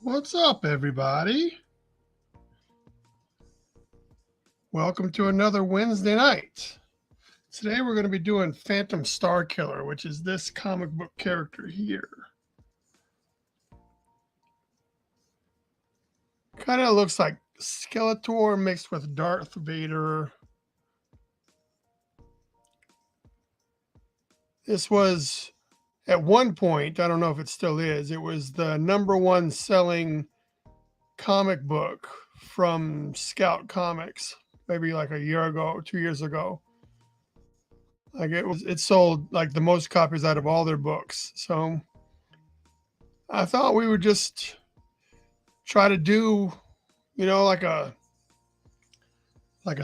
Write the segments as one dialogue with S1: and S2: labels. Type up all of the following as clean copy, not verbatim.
S1: What's up, everybody? Welcome to another Wednesday night. Today we're going to be doing Phantom Starkiller, which is this comic book character here. Kind of looks like Skeletor mixed with Darth Vader. This was, at one point, I don't know if it still is, it was the #1 selling comic book from Scout Comics, maybe like a year ago, 2 years ago. Like it sold like the most copies out of all their books. So I thought we would just try to do, like a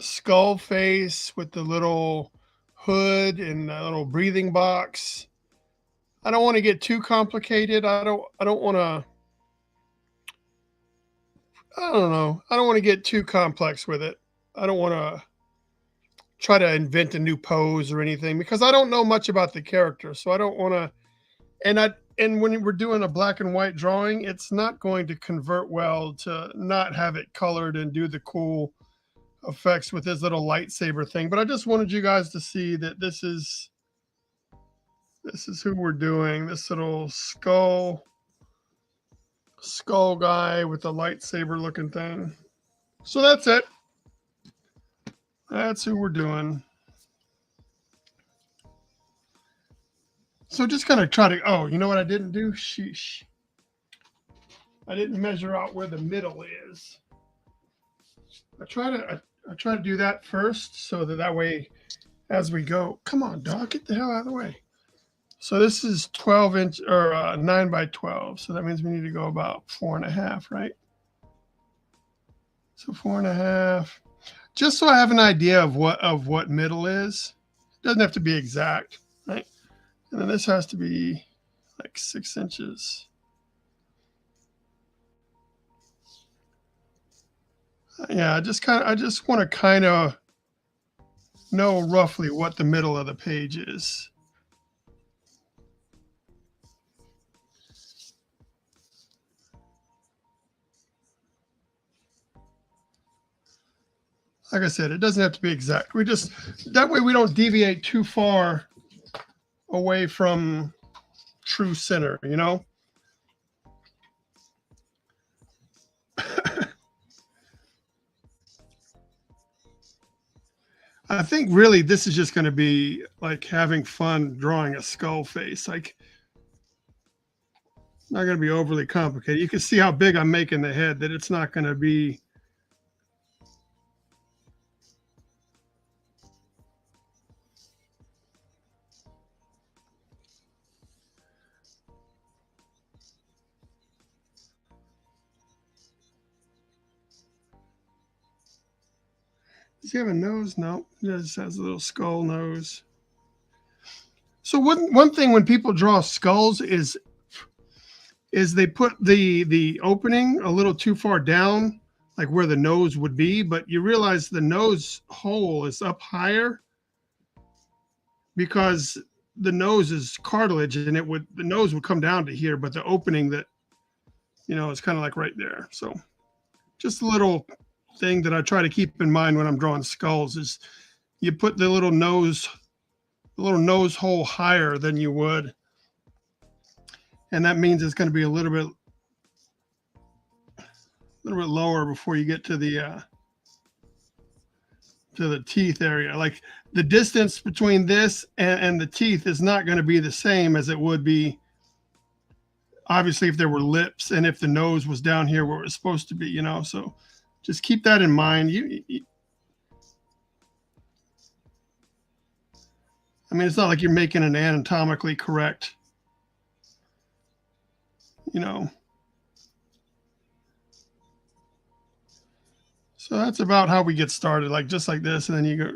S1: skull face with the little hood and a little breathing box. I don't want to get too complicated. I don't want to I don't know. I don't want to get too complex with it. I don't want to try to invent a new pose or anything because I don't know much about the character. So I don't want to and when we're doing a black and white drawing, it's not going to convert well to not have it colored and do the cool effects with this little lightsaber thing. But I just wanted you guys to see that this is who we're doing. This little skull guy with the lightsaber looking thing. So that's it. That's who we're doing. So just kind of try to, oh, you know what I didn't do? Sheesh. I didn't measure out where the middle is. I try to do that first so that way as we go, come on, dog, get the hell out of the way. So this is 12 inch or 9 by 12. So that means we need to go about 4.5, right? So 4.5, just so I have an idea of what middle is. It doesn't have to be exact, right? And then this has to be like 6 inches. Yeah, I just want to kind of know roughly what the middle of the page is. Like I said, it doesn't have to be exact. That way we don't deviate too far away from true center, I think really this is just going to be like having fun drawing a skull face. Like, not going to be overly complicated. You can see how big I'm making the head, that it's not going to be. Does he have a nose? No, he just has a little skull nose. So one thing when people draw skulls is they put the opening a little too far down, like where the nose would be, but you realize the nose hole is up higher because the nose is cartilage and the nose would come down to here, but the opening that, is kind of like right there. So just a little thing that I try to keep in mind when I'm drawing skulls is you put the little nose little nose hole higher than you would. And that means it's going to be a little bit lower before you get to the teeth area. Like the distance between this and the teeth is not going to be the same as it would be, obviously, if there were lips and if the nose was down here where it was supposed to be, you know. So just keep that in mind. I mean, it's not like you're making an anatomically correct, you know. So that's about how we get started, like just like this. And then you go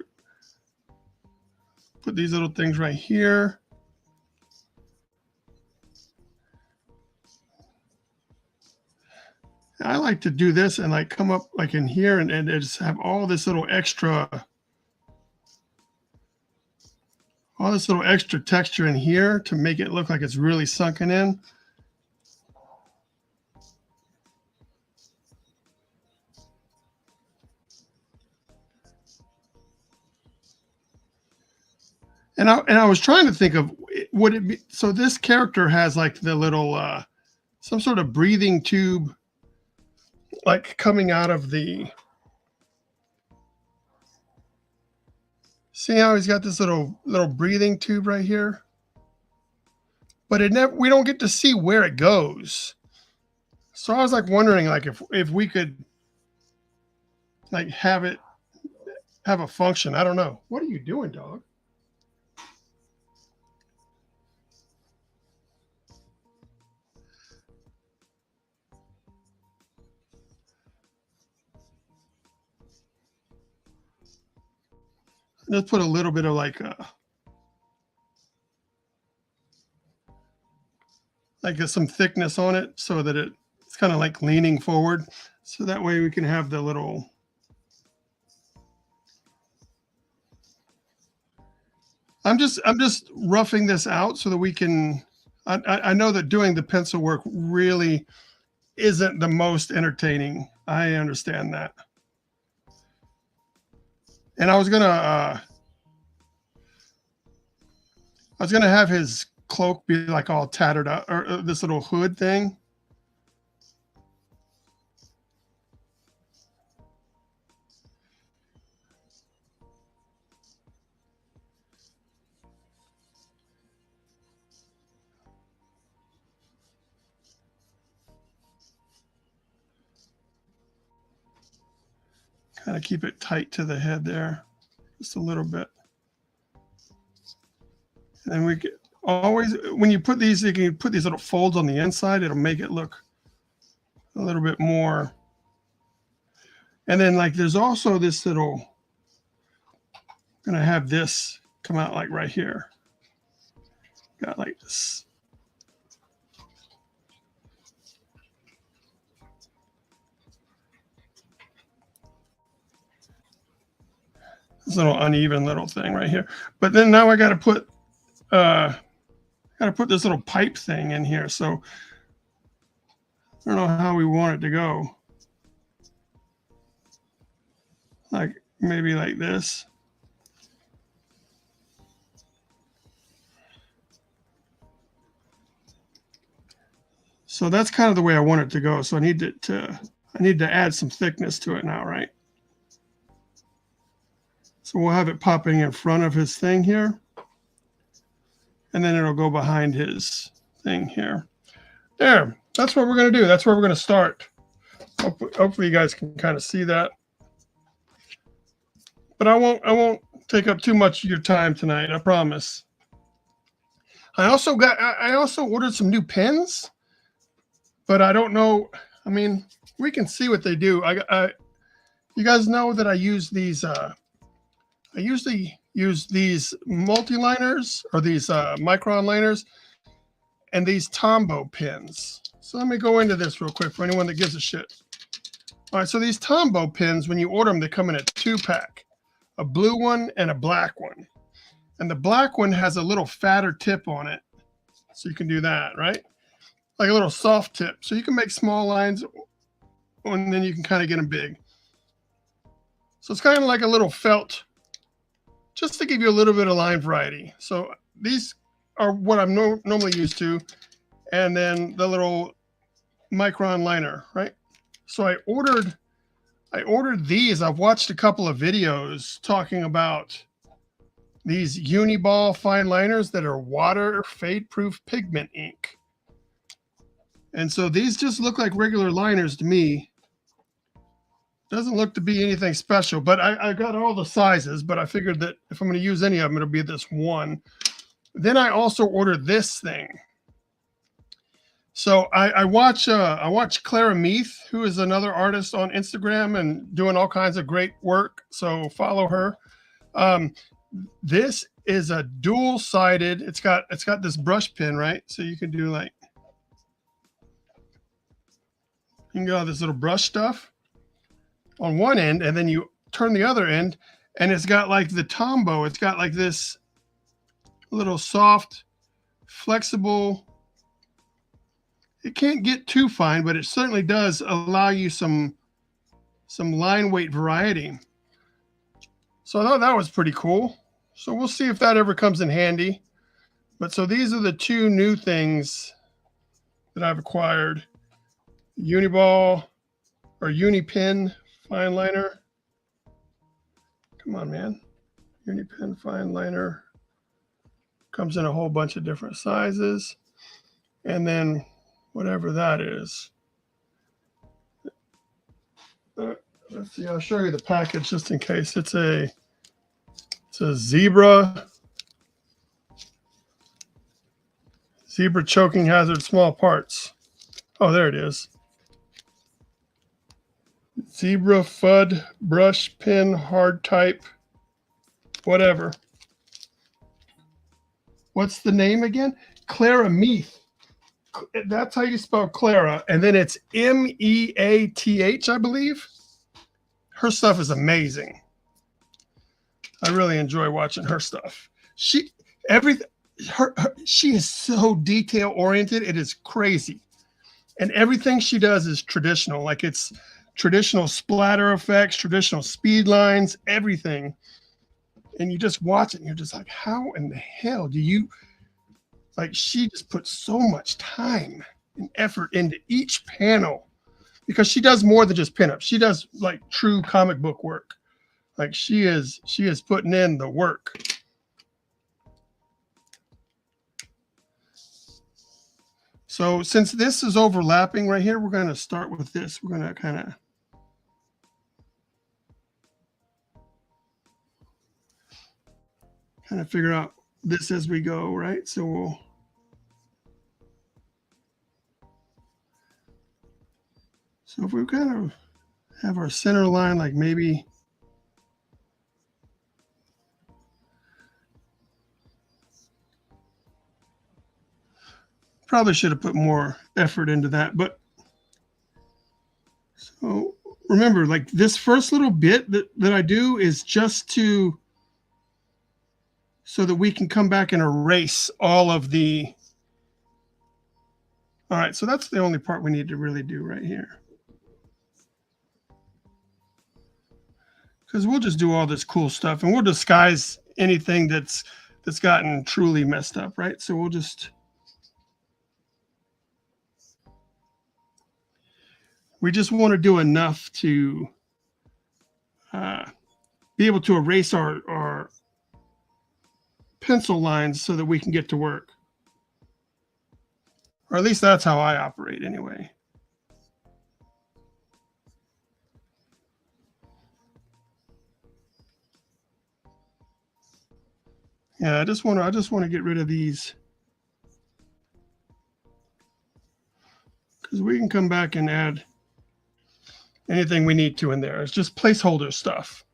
S1: put these little things right here. I like to do this and like come up like in here and just have all this little extra texture in here to make it look like it's really sunken in. And I was trying to think of, would it be, so this character has like the little some sort of breathing tube like coming out of the, see how he's got this little breathing tube right here, but we don't get to see where it goes. So I was like wondering like if we could like have it have a function. I don't know. What are you doing, dog? Let's put a little bit of like some thickness on it so that it's kind of like leaning forward. So that way we can have the little, I'm just roughing this out so that we can, I know that doing the pencil work really isn't the most entertaining. I understand that. And I was gonna have his cloak be like all tattered up, or this little hood thing. Kind of keep it tight to the head there, just a little bit. And then we get, always, when you put these, you can put these little folds on the inside. It'll make it look a little bit more. And then like there's also this little, I'm gonna have this come out like right here. Got like this. This little uneven little thing right here. But then now I got to put this little pipe thing in here. So I don't know how we want it to go. Like maybe like this. So that's kind of the way I want it to go. So I need to add some thickness to it now, right? So we'll have it popping in front of his thing here. And then it'll go behind his thing here. There, that's what we're going to do. That's where we're going to start. Hopefully you guys can kind of see that. But I won't take up too much of your time tonight, I promise. I also ordered some new pens, but I don't know. I mean, we can see what they do. You guys know that I use these I usually use these multi-liners or these micron liners and these Tombow pins. So let me go into this real quick for anyone that gives a shit. All right, so these Tombow pins, when you order them, they come in a 2-pack, a blue one and a black one. And the black one has a little fatter tip on it. So you can do that, right? Like a little soft tip. So you can make small lines and then you can kind of get them big. So it's kind of like a little felt just to give you a little bit of line variety. So these are what I'm normally used to. And then the little micron liner, right? So I ordered these. I've watched a couple of videos talking about these Uniball fine liners that are water fade proof pigment ink. And so these just look like regular liners to me. Doesn't look to be anything special, but I got all the sizes, but I figured that if I'm going to use any of them, it'll be this one. Then I also ordered this thing. So I watch Clara Meath, who is another artist on Instagram and doing all kinds of great work. So follow her. Um, this is a dual-sided. It's got this brush pen, right? So you can do like you can get all this little brush stuff on one end, and then you turn the other end, and it's got like the Tombow. It's got like this little soft, flexible. It can't get too fine, but it certainly does allow you some line weight variety. So I thought that was pretty cool. So we'll see if that ever comes in handy. But so these are the two new things that I've acquired. Uniball or Unipen fine liner. Come on, man. Unipen fine liner. Comes in a whole bunch of different sizes. And then whatever that is. Let's see, I'll show you the package just in case. It's a zebra choking hazard small parts. Oh, there it is. Zebra FUD brush pen hard type whatever. What's the name again? Clara Meath. That's how you spell Clara. And then it's Meath, I believe. Her stuff is amazing. I really enjoy watching her stuff. She is so detail oriented. It is crazy. And everything she does is traditional. Like it's traditional splatter effects, traditional speed lines, everything. And you just watch it and you're just like, how in the hell do you, like, she just puts so much time and effort into each panel because she does more than just pinup. She does like true comic book work. Like she is putting in the work. So since this is overlapping right here, we're going to start with this. We're going to kind of figure out this as we go, right? So if we kind of have our center line, like maybe probably should have put more effort into that. But so remember, like this first little bit that I do is just so that we can come back and erase all of the. All right, so that's the only part we need to really do right here. Because we'll just do all this cool stuff and we'll disguise anything that's gotten truly messed up, right? So we'll just. We just want to do enough to be able to erase our pencil lines so that we can get to work. Or at least that's how I operate anyway. Yeah, I just want to get rid of these because we can come back and add anything we need to in there. It's just placeholder stuff.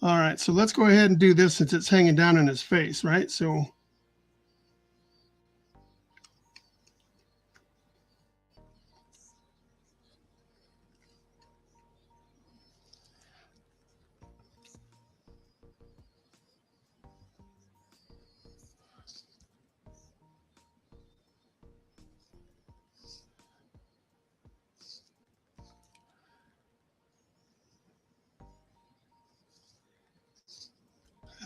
S1: All right, so let's go ahead and do this since it's hanging down in his face, right? So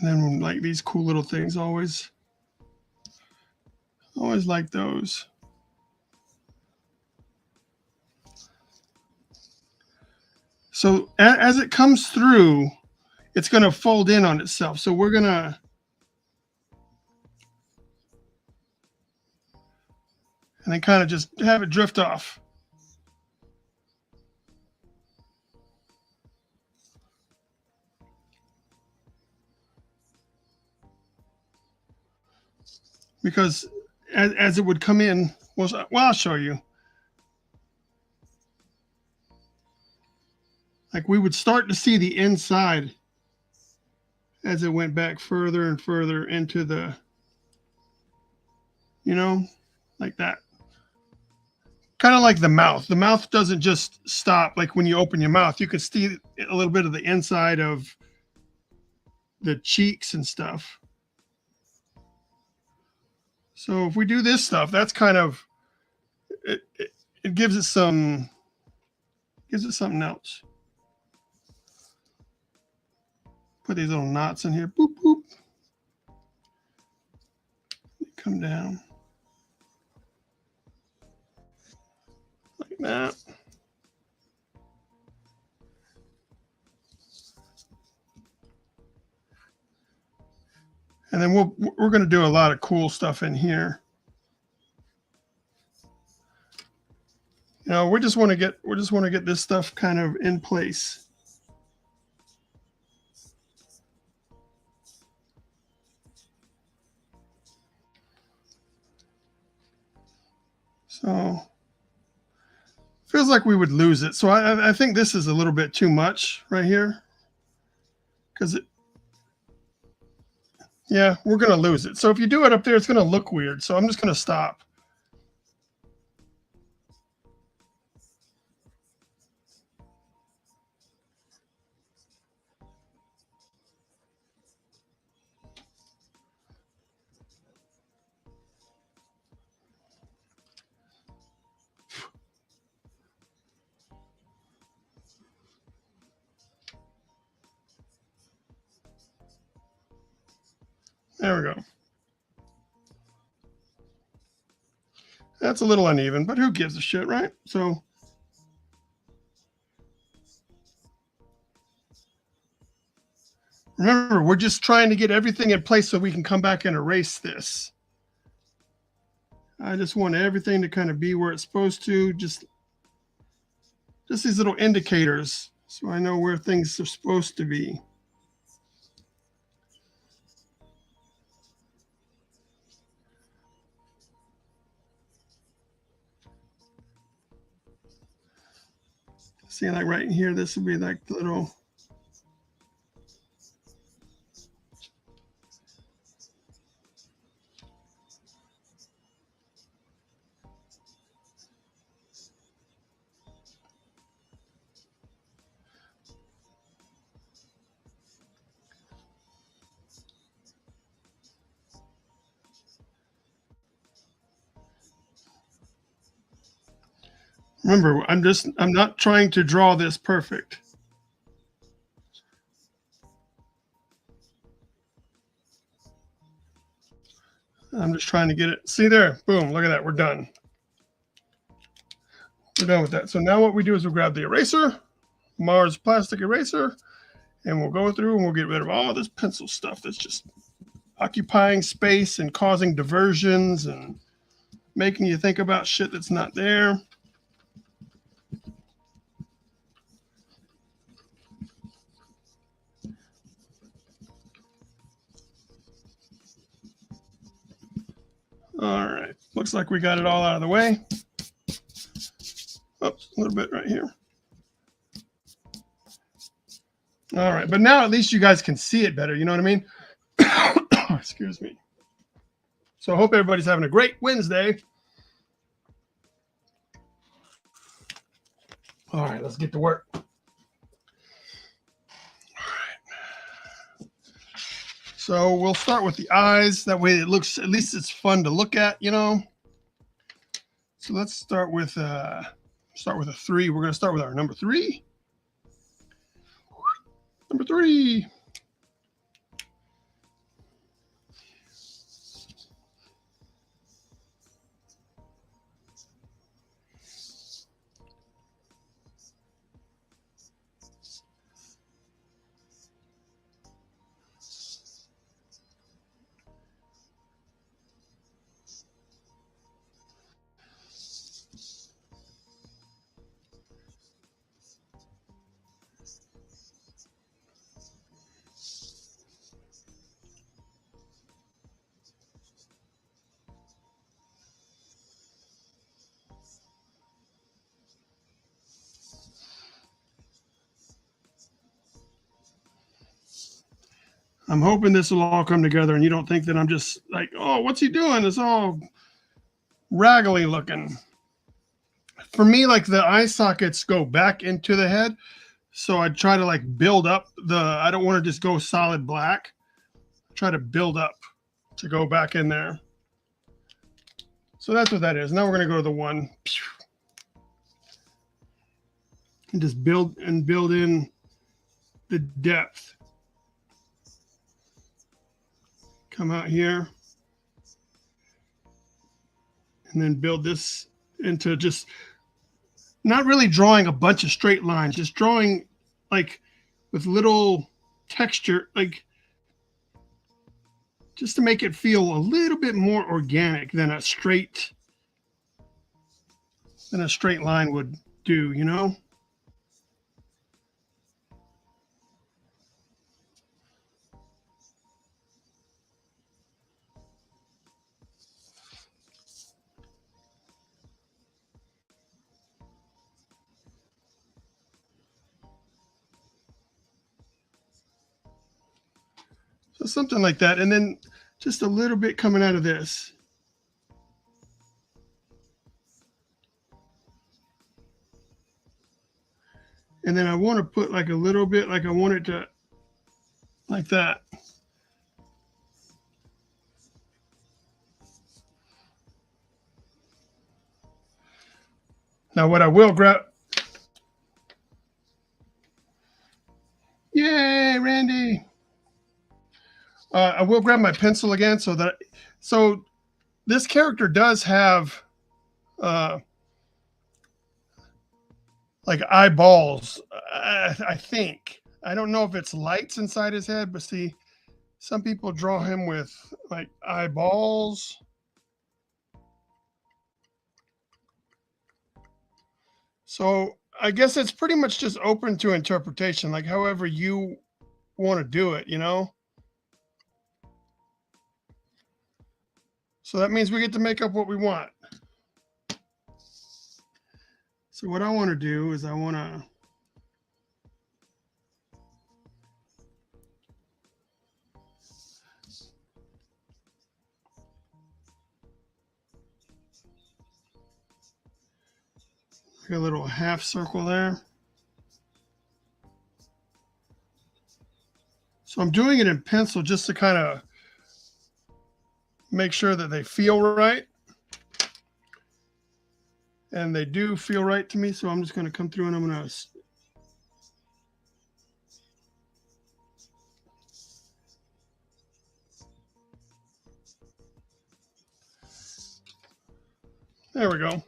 S1: And then like these cool little things, always like those. So as it comes through, it's going to fold in on itself. So we're going to and then kind of just have it drift off. Because as it would come in, well, I'll show you. Like we would start to see the inside as it went back further and further into the, you know, like that. Kind of like the mouth. The mouth doesn't just stop. Like when you open your mouth, you can see a little bit of the inside of the cheeks and stuff. So if we do this stuff, that's kind of, it gives it something else. Put these little knots in here. Boop, boop. Come down. Like that. And then we're going to do a lot of cool stuff in here. You know, we just want to get this stuff kind of in place. So feels like we would lose it. So I think this is a little bit too much right here. Because yeah, we're going to lose it. So if you do it up there, it's going to look weird. So I'm just going to stop. There we go. That's a little uneven, but who gives a shit, right? So remember, we're just trying to get everything in place so we can come back and erase this. I just want everything to kind of be where it's supposed to. Just these little indicators so I know where things are supposed to be. See, like right here, this would be like the little. Remember, I'm not trying to draw this perfect. I'm just trying to get it. See there? Boom. Look at that. We're done. We're done with that. So now what we do is we'll grab the eraser, Mars plastic eraser, and we'll go through and we'll get rid of all this pencil stuff that's just occupying space and causing diversions and making you think about shit that's not there. All right. Looks like we got it all out of the way. Oops, a little bit right here. All right. But now at least you guys can see it better. You know what I mean? Excuse me. So I hope everybody's having a great Wednesday. All right. Let's get to work. All right. So we'll start with the eyes. That way it looks, at least it's fun to look at, you know. So let's start with a 3. We're going to start with our number 3. Number 3. I'm hoping this will all come together and you don't think that I'm just like, oh, what's he doing? It's all raggedy looking. For me, like the eye sockets go back into the head. So I try to like build up I don't want to just go solid black. I try to build up to go back in there. So that's what that is. Now we're going to go to the one. And just build in the depth. Come out here. And then build this into just not really drawing a bunch of straight lines, just drawing like with little texture, like just to make it feel a little bit more organic than a straight line would do, you know? So something like that. And then just a little bit coming out of this. And then I want to put like a little bit, like I want it to, like that. Now what I will grab, yay, Randy. I will grab my pencil again so this character does have like eyeballs, I think. I don't know if it's lights inside his head, but see, some people draw him with like eyeballs. So I guess it's pretty much just open to interpretation, like however you want to do it, you know? So that means we get to make up what we want. So what I want to do is I want to make a little half circle there. So I'm doing it in pencil just to kind of make sure that they feel right. And they do feel right to me. So I'm just going to come through and I'm going to there we go.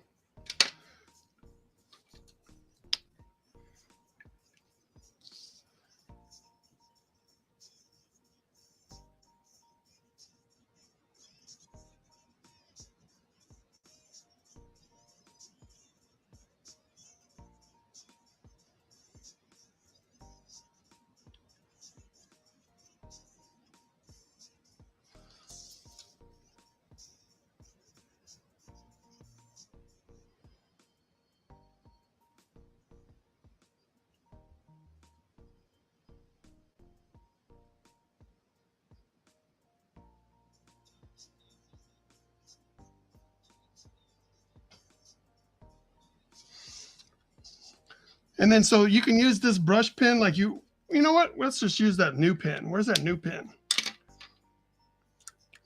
S1: And then so you can use this brush pen like you know what? Let's just use that new pen. Where's that new pen?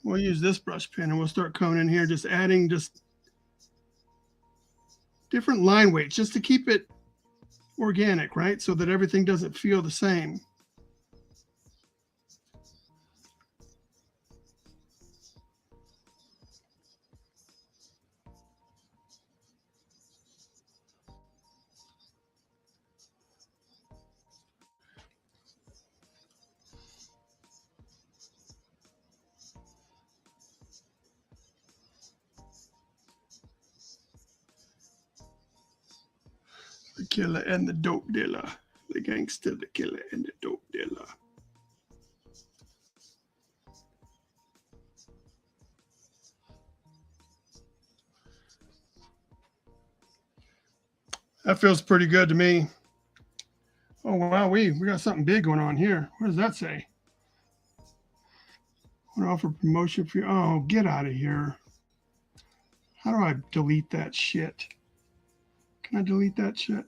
S1: We'll use this brush pen and we'll start coming in here, just adding just different line weights just to keep it organic, right? So that everything doesn't feel the same. The killer and the dope dealer. The gangster, the killer, and the dope dealer. That feels pretty good to me. Oh wow, we got something big going on here. What does that say? Want to offer promotion for you? Oh, get out of here. How do I delete that shit? Can I delete that shit?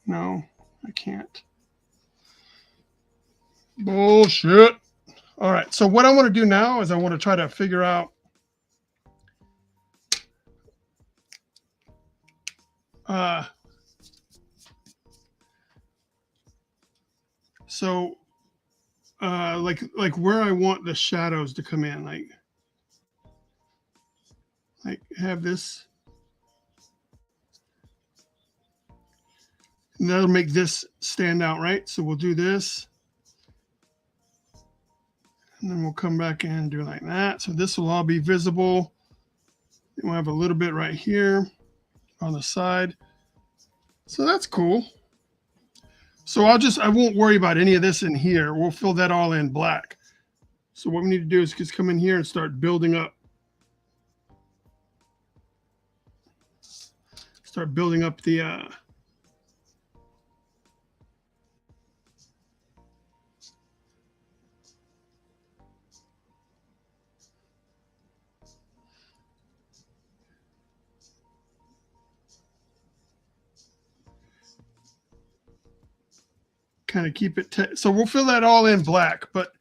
S1: No, I can't. Bullshit. All right, so what I want to do now is I want to try to figure out so like where I want the shadows to come in, like have this, and that'll make this stand out, right? So we'll do this, and then we'll come back in and do like that. So this will all be visible. We'll have a little bit right here on the side. So that's cool. So I won't worry about any of this in here. We'll fill that all in black. So what we need to do is just come in here and start building up. Start building up the kind of keep it. So we'll fill that all in black, but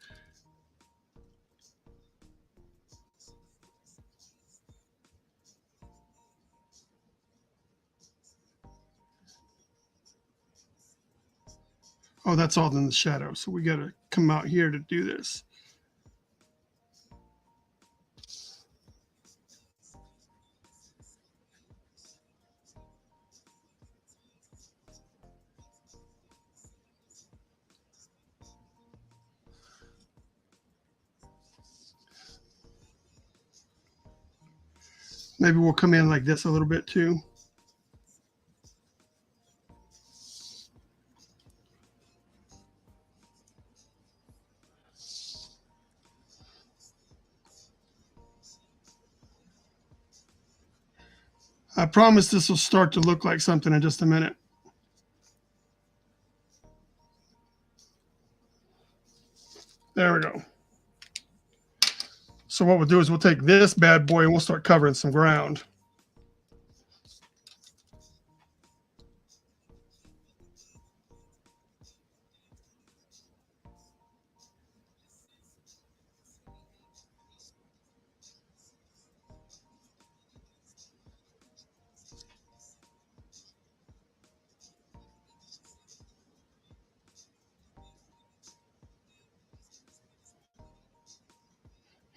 S1: oh, that's all in the shadow. So we got to come out here to do this. Maybe we'll come in like this a little bit too. I promise this will start to look like something in just a minute. There we go. So what we'll do is we'll take this bad boy and we'll start covering some ground.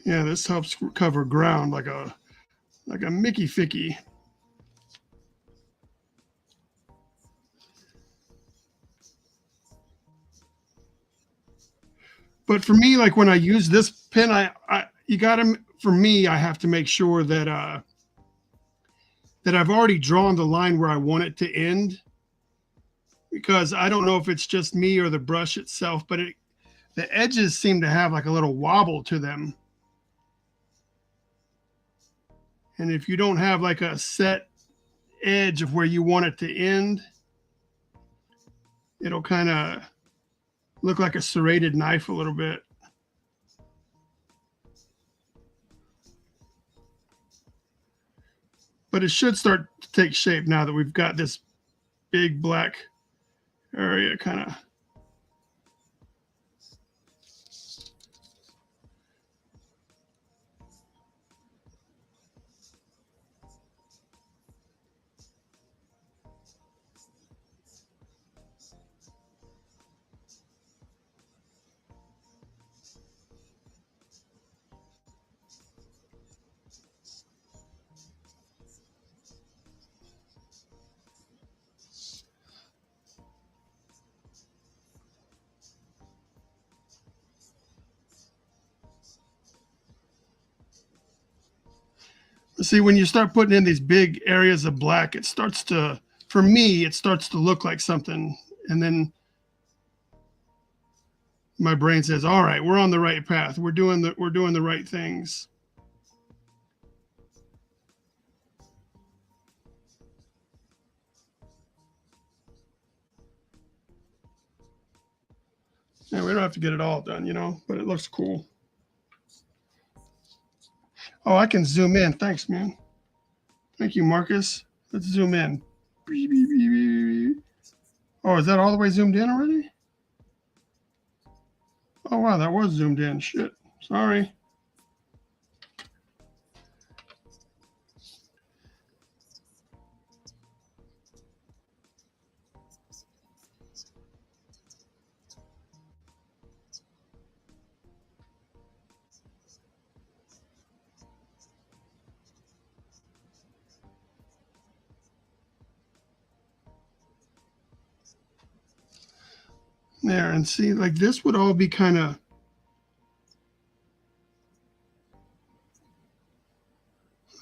S1: Yeah, this helps cover ground like a Mickey Ficky. But for me, like when I use this pen, you got to, for me, I have to make sure that that I've already drawn the line where I want it to end, because I don't know if it's just me or the brush itself, but the edges seem to have like a little wobble to them. And if you don't have like a set edge of where you want it to end, it'll kind of look like a serrated knife a little bit. But it should start to take shape now that we've got this big black area kind of. See, when you start putting in these big areas of black, it starts to, for me, it starts to look like something. And then my brain says, all right, we're on the right path. We're doing the right things. Yeah, we don't have to get it all done, but it looks cool. Oh, I can zoom in. Thanks, man. Thank you, Marcus. Let's zoom in. Oh, is that all the way zoomed in already? Oh, wow, that was zoomed in. Shit. Sorry. There, and see, like this would all be kind of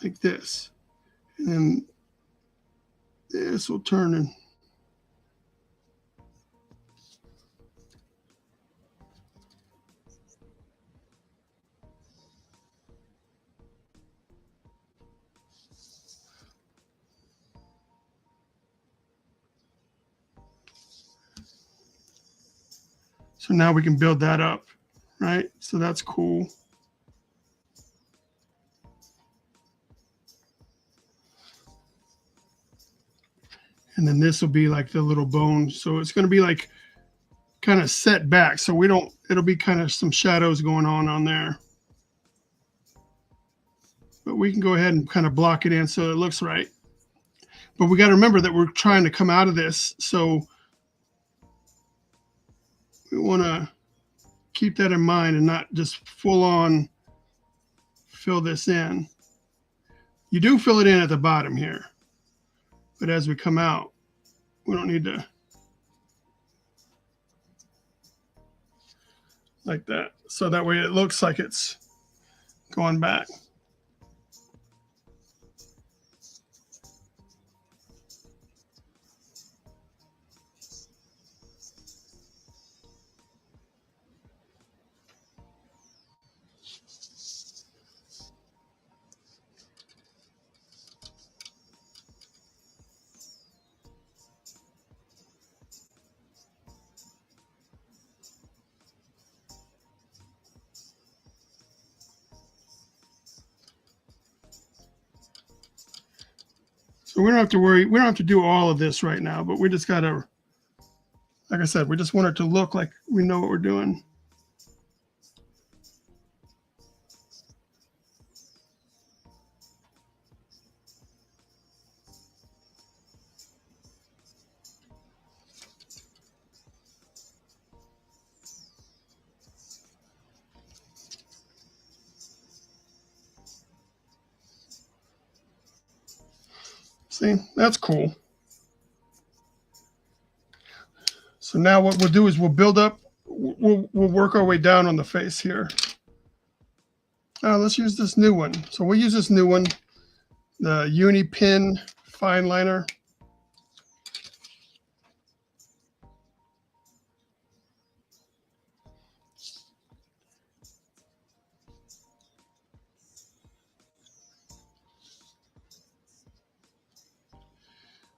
S1: like this. And then this will turn and so now we can build that up, right? So that's cool. And then this will be like the little bone. So it's going to be like kind of set back. So we don't, it'll be kind of some shadows going on there. But we can go ahead and kind of block it in so it looks right. But we got to remember that we're trying to come out of this. So we want to keep that in mind and not just full on fill this in. You do fill it in at the bottom here. But as we come out, we don't need to like that. So that way it looks like it's going back. So we don't have to worry. We don't have to do all of this right now, but we just got to, like I said, we just want it to look like we know what we're doing. See, that's cool. So now what we'll do is we'll build up, we'll work our way down on the face here. Let's use this new one. So we'll use this new one, the Uni Pin Fine Liner.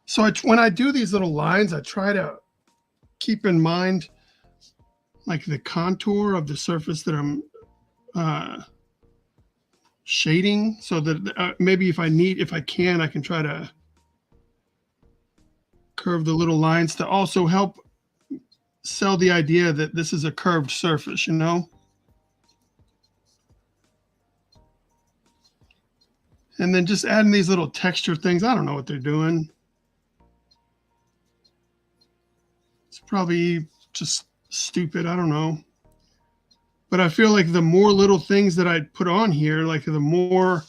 S1: So when I do these little lines, I try to keep in mind like the contour of the surface that I'm shading, so that maybe if I can, I can try to curve the little lines to also help sell the idea that this is a curved surface, you know? And then just adding these little texture things. I don't know what they're doing. It's probably just stupid. I don't know. But I feel like the more little things that I put on here, like the more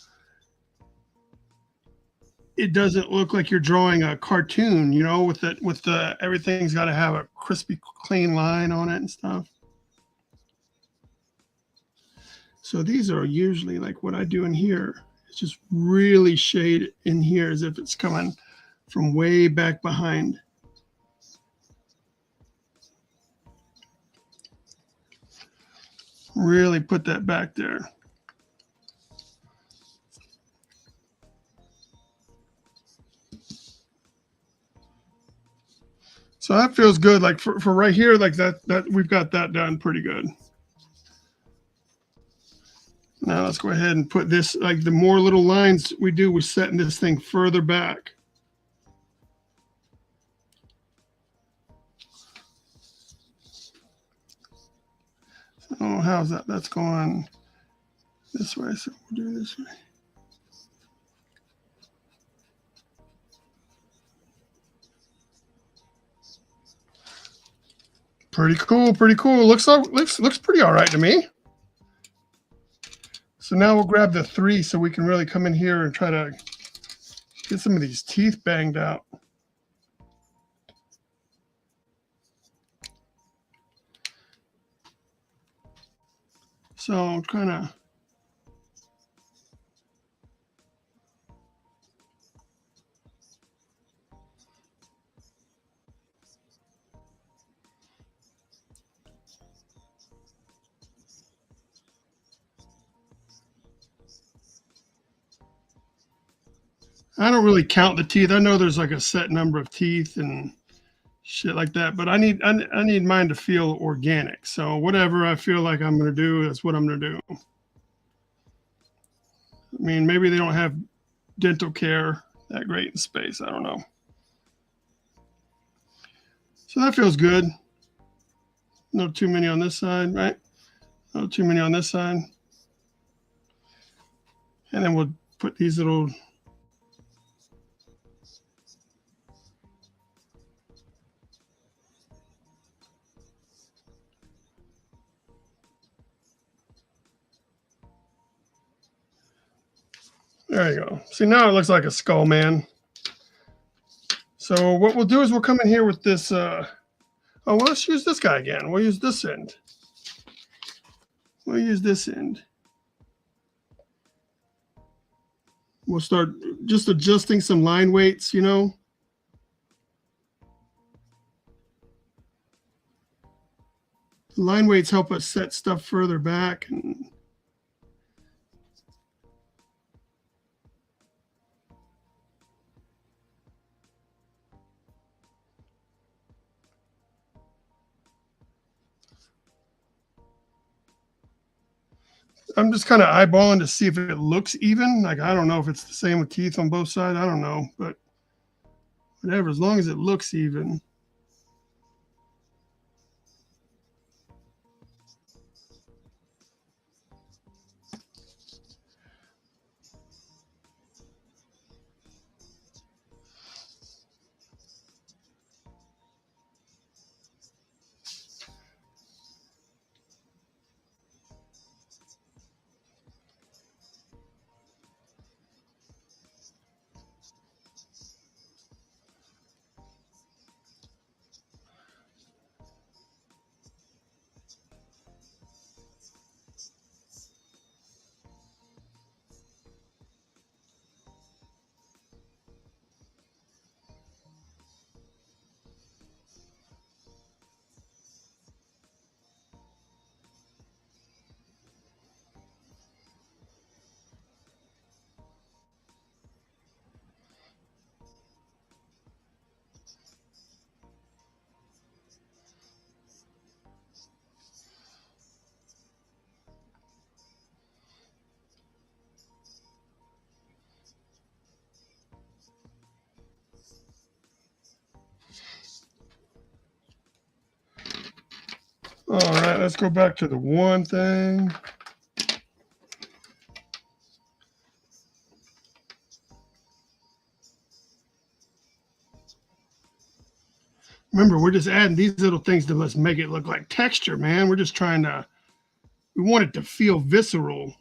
S1: it doesn't look like you're drawing a cartoon, you know, with the everything's got to have a crispy, clean line on it and stuff. So these are usually like what I do in here. It's just really shade in here as if it's coming from way back behind. Really put that back there. So that feels good. Like for right here, like that we've got that done pretty good. Now let's go ahead and put this, like the more little lines we do, we're setting this thing further back. Oh, how's that? That's going this way, so we'll do this way. Pretty cool, pretty cool. Looks pretty all right to me. So now we'll grab the 3 so we can really come in here and try to get some of these teeth banged out. So kind of I don't really count the teeth. I know there's like a set number of teeth and shit like that, but I need mine to feel organic. So whatever I feel like I'm going to do, that's what I'm going to do. I mean, maybe they don't have dental care that great in space. I don't know. So that feels good. No too many on this side, right? No too many on this side. And then we'll put these little there you go. See, now it looks like a skull man. So what we'll do is we'll come in here with this. Oh, well, let's use this guy again. We'll use this end. We'll use this end. We'll start just adjusting some line weights, you know. The line weights help us set stuff further back. And I'm just kind of eyeballing to see if it looks even. Like, I don't know if it's the same with teeth on both sides. I don't know, but whatever, as long as it looks even. All right, let's go back to the one thing. Remember, we're just adding these little things to let's make it look like texture, man. We're just trying to, we want it to feel visceral.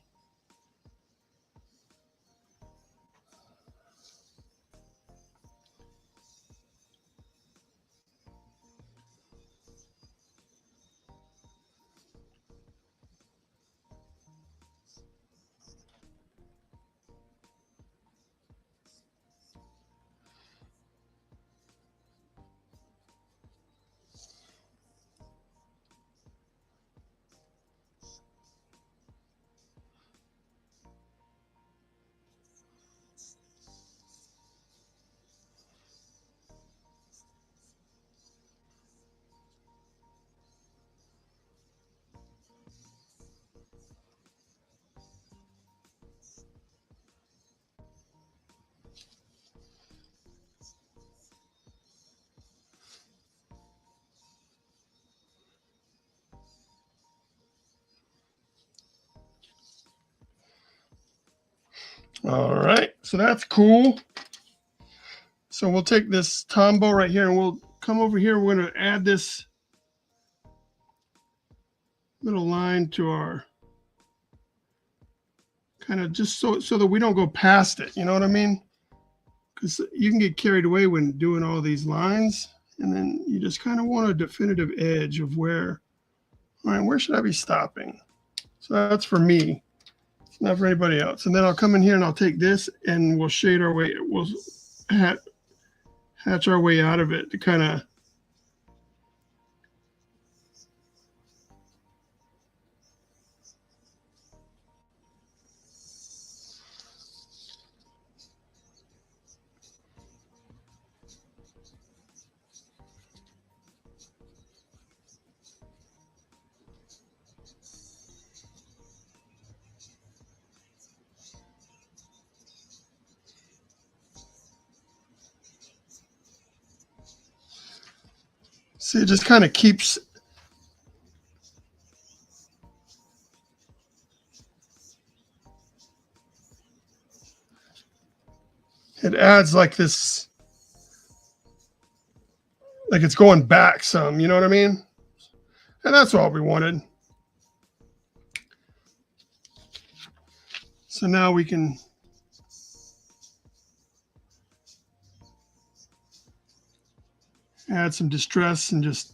S1: All right, so that's cool. So we'll take this Tombow right here and we'll come over here. We're going to add this little line to our kind of just so that we don't go past it. You know what I mean? Because you can get carried away when doing all these lines, and then you just kind of want a definitive edge of where, all right, where should I be stopping? So that's for me. It's not for anybody else. And then I'll come in here and I'll take this and we'll shade our way. We'll hatch our way out of it to kind of see, it just kind of keeps it adds like this, like it's going back some, you know what I mean? And that's all we wanted. So now we can add some distress and just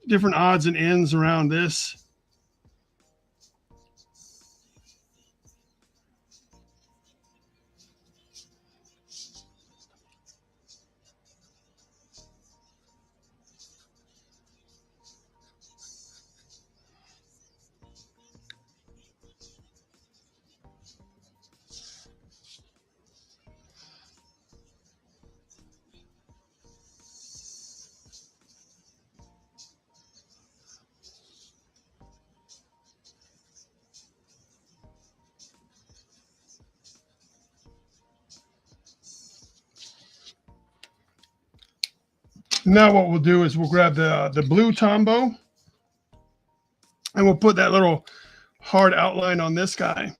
S1: different odds and ends around this. Now what we'll do is we'll grab the blue Tombow and we'll put that little hard outline on this guy.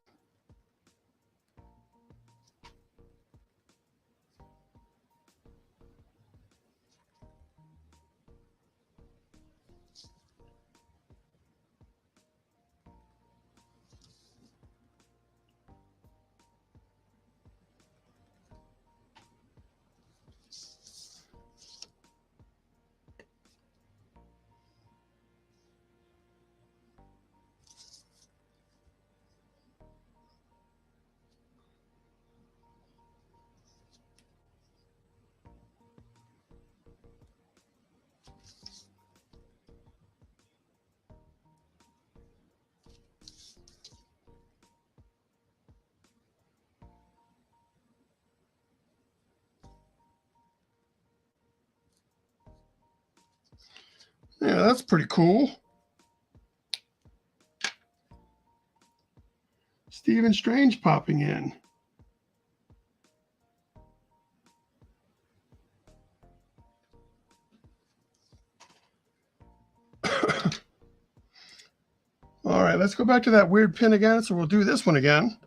S1: Yeah, that's pretty cool. Stephen Strange popping in. All right, let's go back to that weird pin again. So we'll do this one again.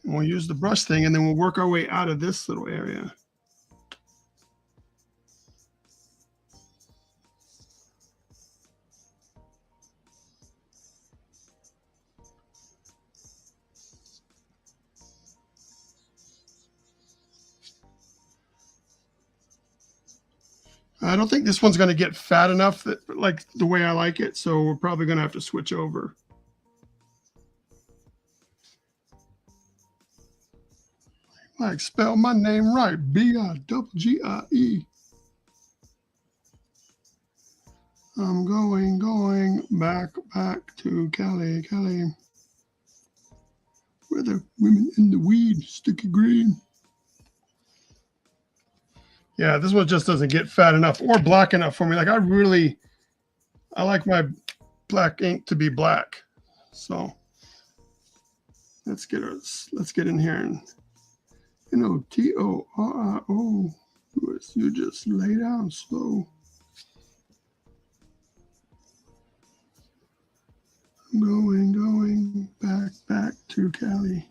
S1: And we'll use the brush thing, and then we'll work our way out of this little area. I don't think this one's going to get fat enough that, like the way I like it, so we're probably going to have to switch over. Like, spell my name right, B-I-double-G-I-E. I'm going back to Cali, where the women in the weed, sticky green. Yeah, this one just doesn't get fat enough or black enough for me. Like I like my black ink to be black. So let's get in here and Toro. You just lay down slow. I'm going back to Cali.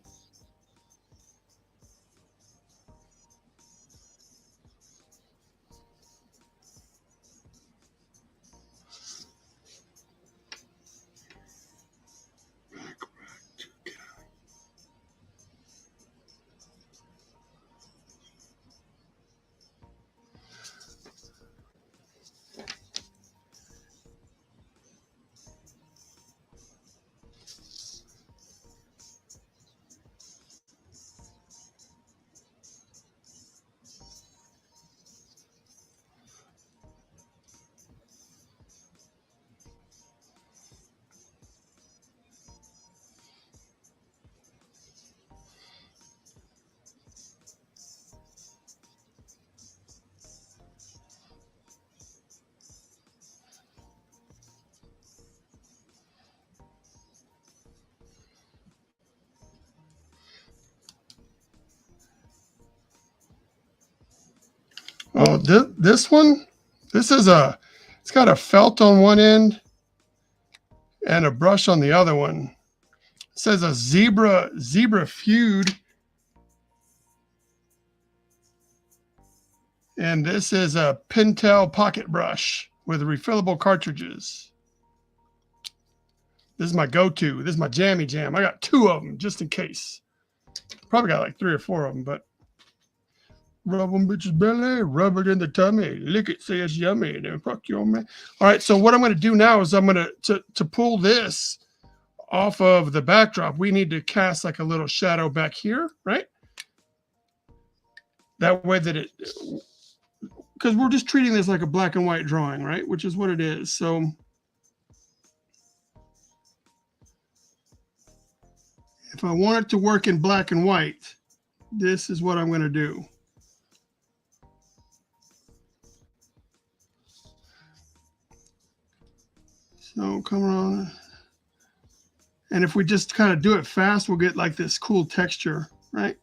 S1: Oh, this one, this is it's got a felt on one end and a brush on the other one. It says a zebra feud. And this is a Pentel pocket brush with refillable cartridges. This is my go-to. This is my jammy jam. I got 2 of them just in case. Probably got like 3 or 4 of them, but rub them bitches belly, rub it in the tummy, lick it, say it's yummy, then fuck your man. All right, so what I'm going to do now is I'm going to pull this off of the backdrop. We need to cast like a little shadow back here, right? That way that it, because we're just treating this like a black and white drawing, right? Which is what it is. So if I want it to work in black and white, this is what I'm going to do. So come on. And if we just kind of do it fast, we'll get like this cool texture, right?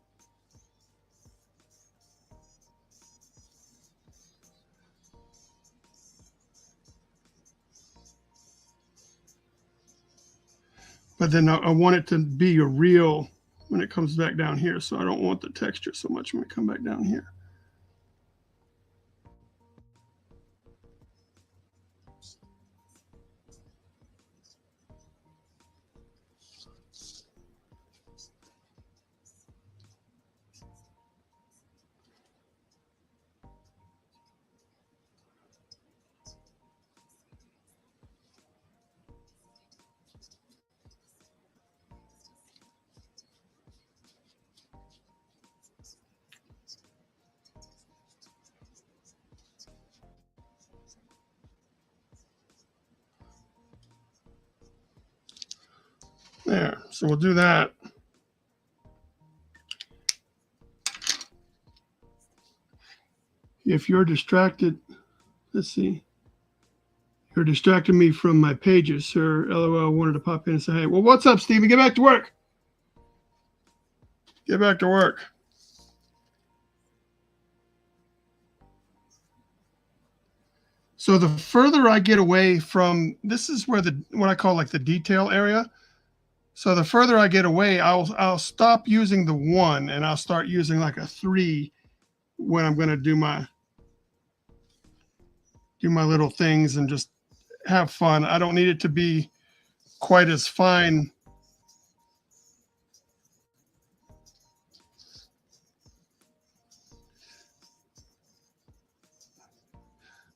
S1: But then I want it to be a real when it comes back down here. So I don't want the texture so much when we come back down here. There, so we'll do that. If you're distracted, let's see. You're distracting me from my pages, sir. LOL, wanted to pop in and say, hey, well, what's up, Steven? Get back to work. Get back to work. So the further I get away from, this is where what I call like the detail area. So the further I get away, I'll stop using the 1 and I'll start using like a 3 when I'm going to do my little things and just have fun. I don't need it to be quite as fine.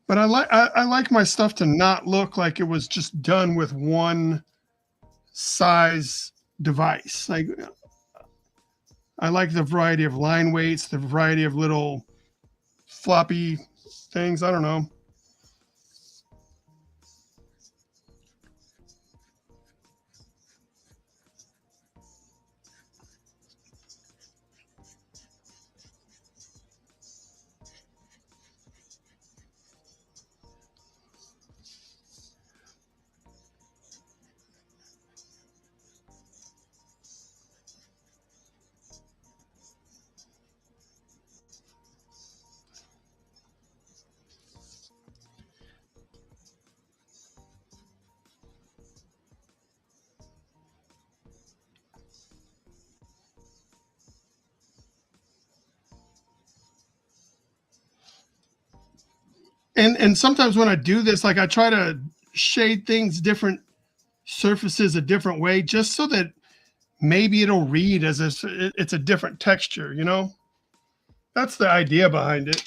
S1: But I like my stuff to not look like it was just done with one size device. Like I like the variety of line weights, the variety of little floppy things. I don't know. And sometimes when I do this, like I try to shade things different surfaces a different way, just so that maybe it'll read as if it's a different texture, you know? That's the idea behind it.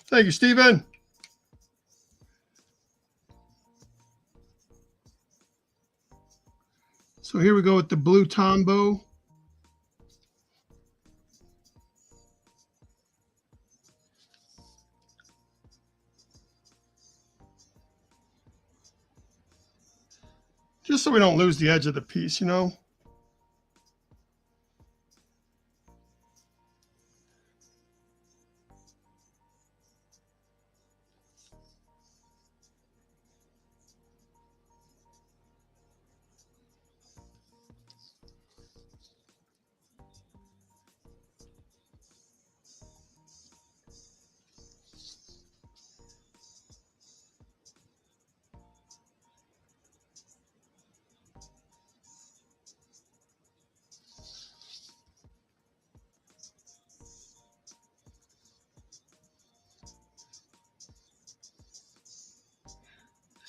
S1: Thank you, Stephen. So here we go with the blue Tombow. Just so we don't lose the edge of the piece, you know?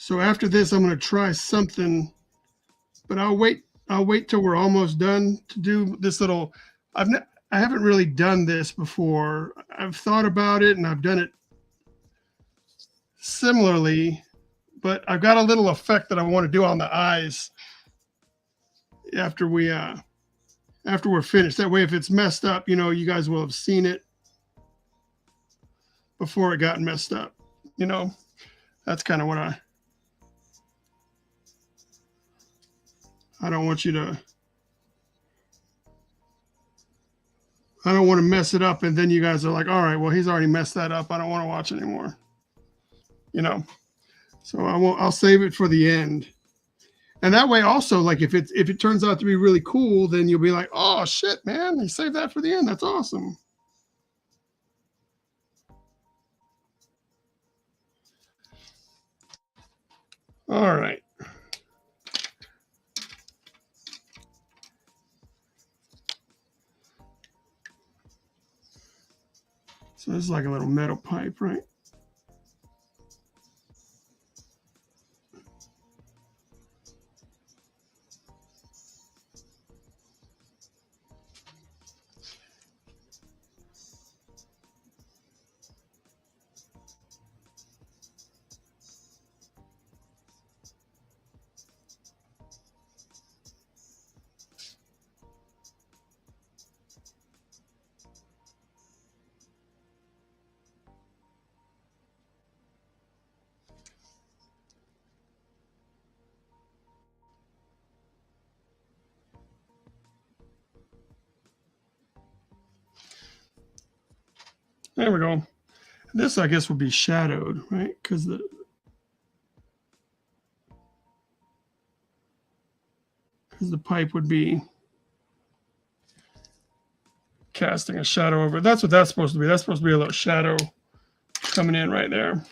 S1: So after this, I'm going to try something, but I'll wait. I'll wait till we're almost done to do this little. I haven't really done this before. I've thought about it and I've done it similarly, but I've got a little effect that I want to do on the eyes after we're finished. That way, if it's messed up, you guys will have seen it before it got messed up. That's kind of what I don't want you to. I don't want to mess it up, and then you guys are like, all right, well, he's already messed that up. I don't want to watch anymore. So I won't. I'll save it for the end. And that way, also, like if it turns out to be really cool, then you'll be like, oh shit, man, he saved that for the end. That's awesome. All right. So this is like a little metal pipe, right? There we go. This, I guess, would be shadowed, right? Because the pipe would be casting a shadow over it. That's what that's supposed to be. That's supposed to be a little shadow coming in right there.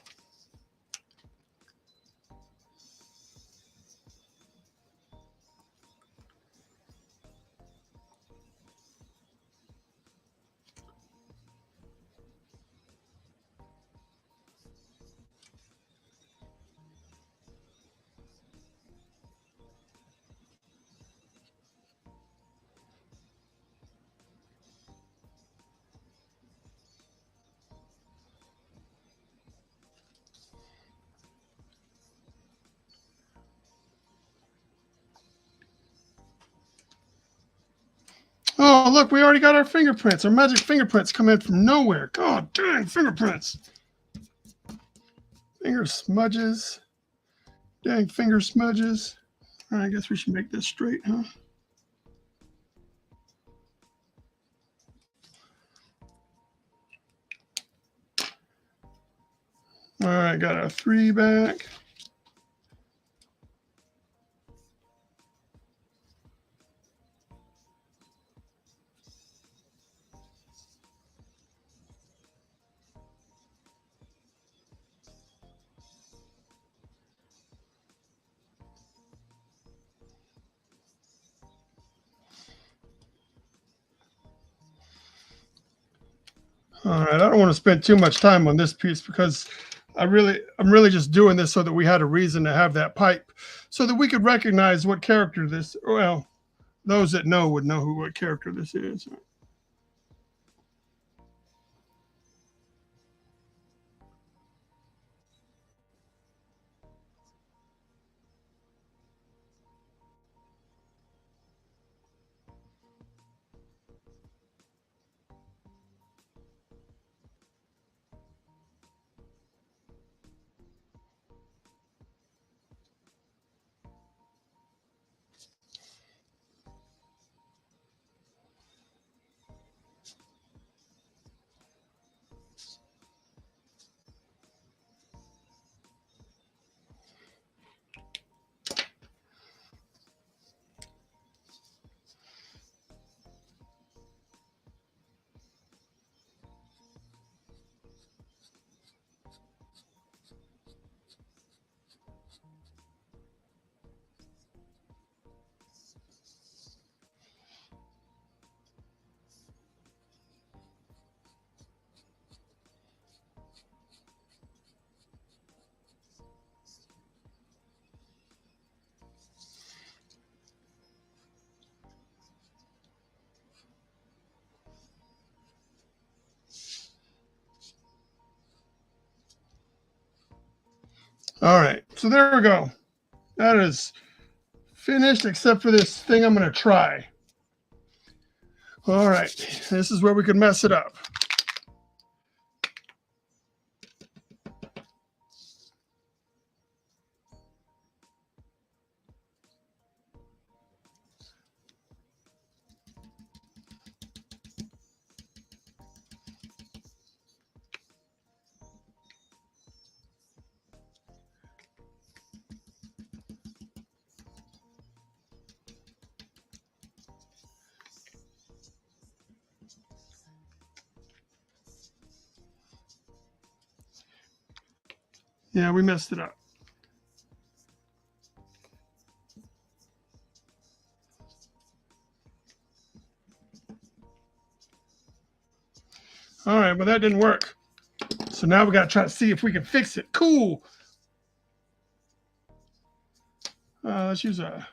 S1: Oh, look, we already got our fingerprints. Our magic fingerprints come in from nowhere. God dang, fingerprints. Finger smudges. Dang, finger smudges. All right, I guess we should make this straight, huh? All right, got our 3 back. All right, I don't want to spend too much time on this piece because I'm really just doing this so that we had a reason to have that pipe, so that we could recognize what character this. Well, those that know would know what character this is. All right, so there we go. That is finished, except for this thing I'm going to try. All right, this is where we could mess it up. Yeah, we messed it up. All right, well, that didn't work. So now we got to try to see if we can fix it. Cool. Let's use a...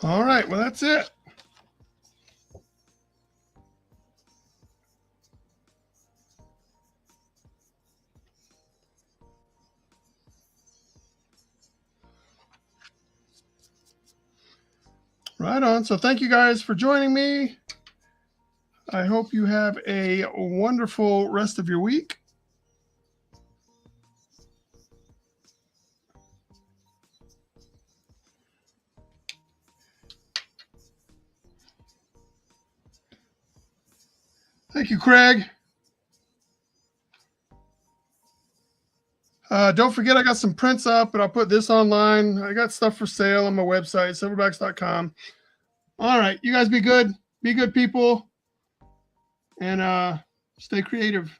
S1: All right, well, that's it. Right on. So thank you guys for joining me. I hope you have a wonderful rest of your week. Thank you, Craig. Don't forget, I got some prints up, and I'll put this online. I got stuff for sale on my website, silverbaX.com. All right, you guys be good. Be good people, and stay creative.